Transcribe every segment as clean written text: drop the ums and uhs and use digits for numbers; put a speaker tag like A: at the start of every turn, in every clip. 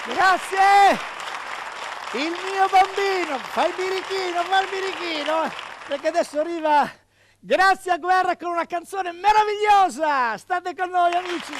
A: Grazie! Il mio bambino, fa il birichino, perché adesso arriva Grazia Guerra con una canzone meravigliosa! State con noi, amici!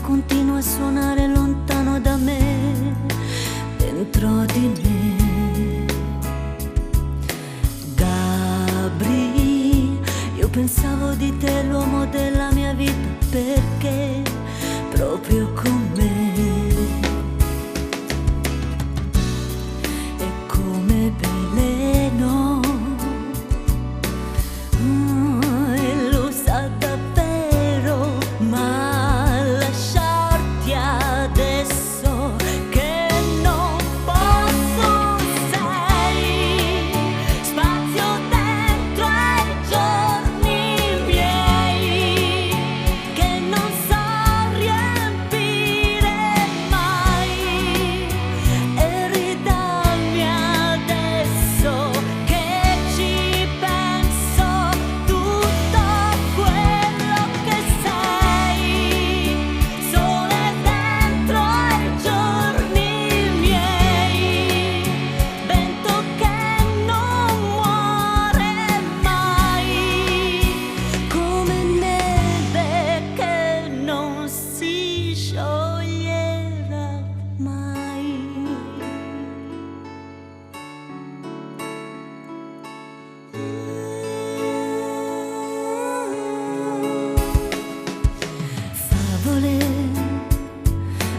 B: Continua a suonare lontano da me, dentro di me. Gabri, io pensavo di te, l'uomo della mia vita, perché proprio con me è come veleno. E lo sa davvero, ma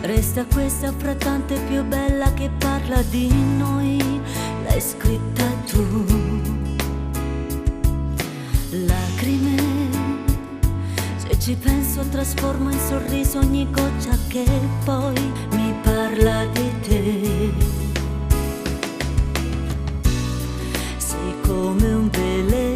B: resta questa fra tante più bella che parla di noi, l'hai scritta tu. Lacrime, se ci penso trasformo in sorriso ogni goccia che poi mi parla di te. Sei come un veleno